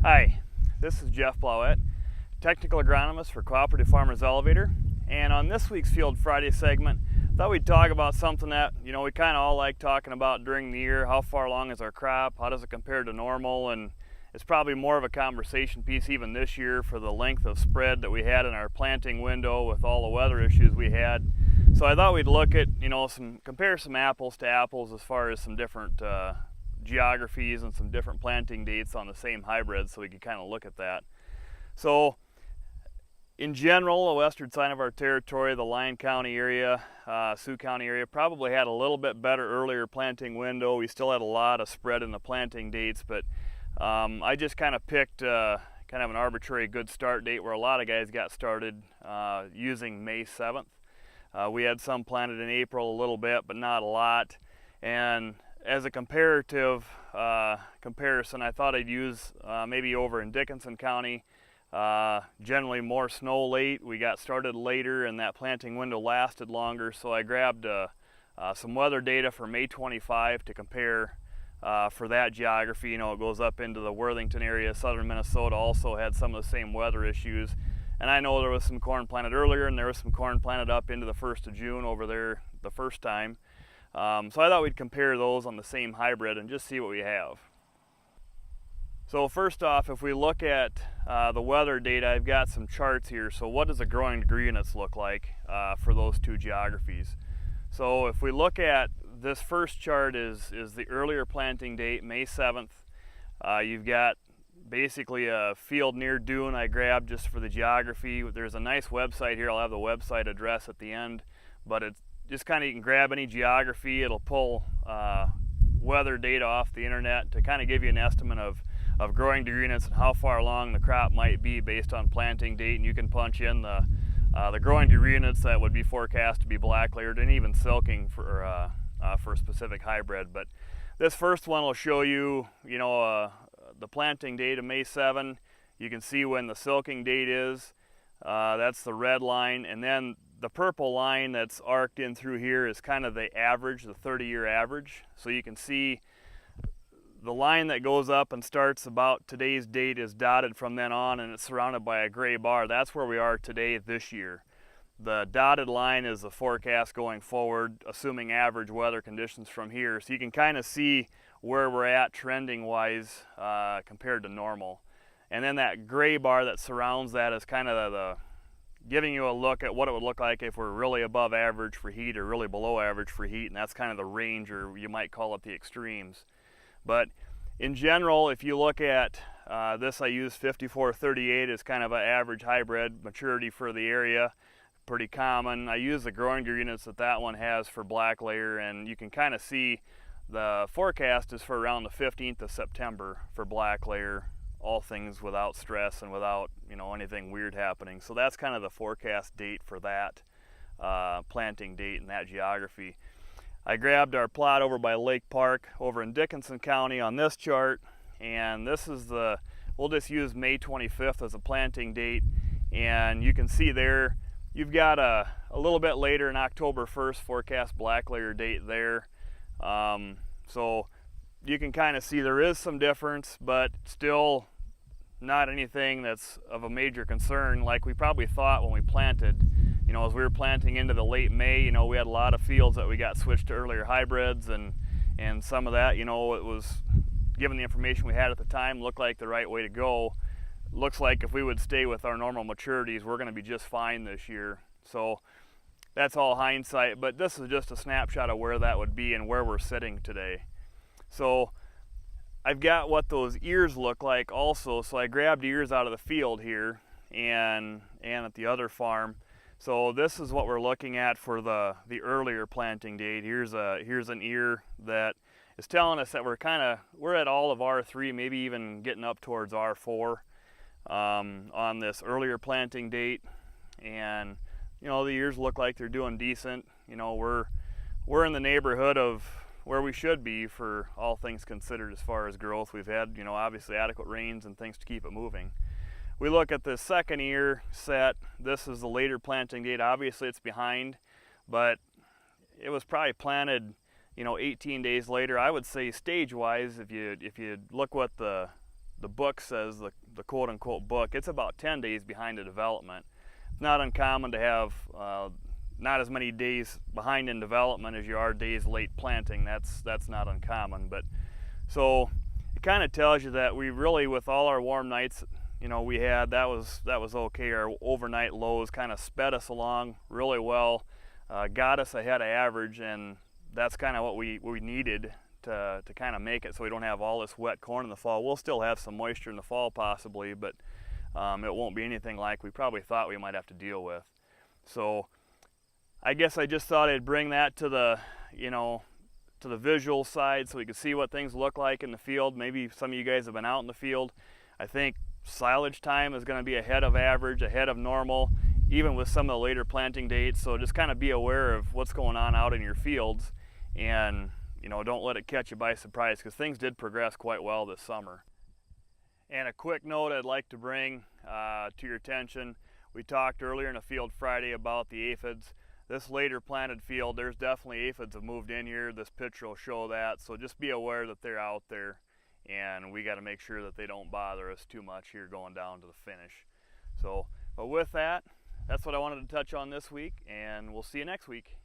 Hi, this is Jeff Blowett, technical agronomist for Cooperative Farmers Elevator, and on this week's Field Friday segment, I thought we'd talk about something that we kind of all like talking about during the year. How far along is our crop? How does it compare to normal? And it's probably more of a conversation piece even this year for the length of spread that we had in our planting window with all the weather issues we had. So I thought we'd look at compare some apples to apples as far as some different geographies and some different planting dates on the same hybrid, so we could kind of look at that. So in general, the western side of our territory, the Lyon County area, Sioux County area, probably had a little bit better earlier planting window. We still had a lot of spread in the planting dates, but I just kind of picked kind of an arbitrary good start date where a lot of guys got started using May 7th. We had some planted in April a little bit, but not a lot. And as a comparative comparison, I thought I'd use maybe over in Dickinson County, generally more snow late. We got started later and that planting window lasted longer, so I grabbed some weather data for May 25 to compare for that geography. It goes up into the Worthington area. Southern Minnesota also had some of the same weather issues. And I know there was some corn planted earlier and there was some corn planted up into the 1st of June over there the first time. So I thought we'd compare those on the same hybrid and just see what we have. So first off, if we look at the weather data, I've got some charts here. So what does the growing degree units look like for those two geographies? So if we look at this first chart is the earlier planting date, May 7th. You've got basically a field near Dune I grabbed just for the geography. There's a nice website here. I'll have the website address at the end, but it's just kind of, you can grab any geography. It'll pull weather data off the internet to kind of give you an estimate of growing degree units and how far along the crop might be based on planting date. And you can punch in the growing degree units that would be forecast to be black layered and even silking for a specific hybrid. But this first one will show you, the planting date of May 7. You can see when the silking date is. That's the red line, and then the purple line that's arced in through here is kind of the average, the 30-year average. So you can see the line that goes up and starts about today's date is dotted from then on, and it's surrounded by a gray bar. That's where we are today this year. The dotted line is the forecast going forward, assuming average weather conditions from here. So you can kind of see where we're at trending wise compared to normal. And then that gray bar that surrounds that is kind of giving you a look at what it would look like if we're really above average for heat or really below average for heat, and that's kind of the range, or you might call it the extremes. But in general, if you look at this, I use 5438 as kind of an average hybrid maturity for the area, pretty common. I use the growing degree units that one has for black layer, and you can kind of see the forecast is for around the 15th of September for black layer, all things without stress and without anything weird happening. So that's kind of the forecast date for that planting date in that geography. I grabbed our plot over by Lake Park over in Dickinson County on this chart, and this is we'll just use May 25th as a planting date, and you can see there you've got a little bit later in October 1st forecast black layer date there. So you can kind of see there is some difference, but still not anything that's of a major concern like we probably thought when we planted. As we were planting into the late May, we had a lot of fields that we got switched to earlier hybrids, and some of that, it was, given the information we had at the time, looked like the right way to go. Looks like if we would stay with our normal maturities, we're going to be just fine this year. So that's all hindsight, but this is just a snapshot of where that would be and where we're sitting today. So I've got what those ears look like also. So I grabbed ears out of the field here and at the other farm. So this is what we're looking at for the earlier planting date. Here's an ear that is telling us that we're at all of R3, maybe even getting up towards R4 on this earlier planting date. And the ears look like they're doing decent. We're in the neighborhood of where we should be for all things considered as far as growth. We've had, obviously adequate rains and things to keep it moving. We look at the second ear set. This is the later planting date. Obviously it's behind, but it was probably planted, 18 days later. I would say stage-wise, if you look what the the book says, the quote-unquote book, it's about 10 days behind the development. It's not uncommon to have not as many days behind in development as you are days late planting. That's not uncommon. But so it kind of tells you that we really, with all our warm nights, we had, that was okay. Our overnight lows kind of sped us along really well, got us ahead of average, and that's kind of what we needed to kind of make it so we don't have all this wet corn in the fall. We'll still have some moisture in the fall possibly, but it won't be anything like we probably thought we might have to deal with. So I guess I just thought I'd bring that to the, to the visual side so we could see what things look like in the field. Maybe some of you guys have been out in the field. I think silage time is going to be ahead of average, ahead of normal, even with some of the later planting dates. So just kind of be aware of what's going on out in your fields, and don't let it catch you by surprise, because things did progress quite well this summer. And a quick note I'd like to bring to your attention. We talked earlier in a field Friday about the aphids. This later planted field, there's definitely aphids have moved in here. This picture will show that. So just be aware that they're out there, and we got to make sure that they don't bother us too much here going down to the finish. So, but with that, that's what I wanted to touch on this week, and we'll see you next week.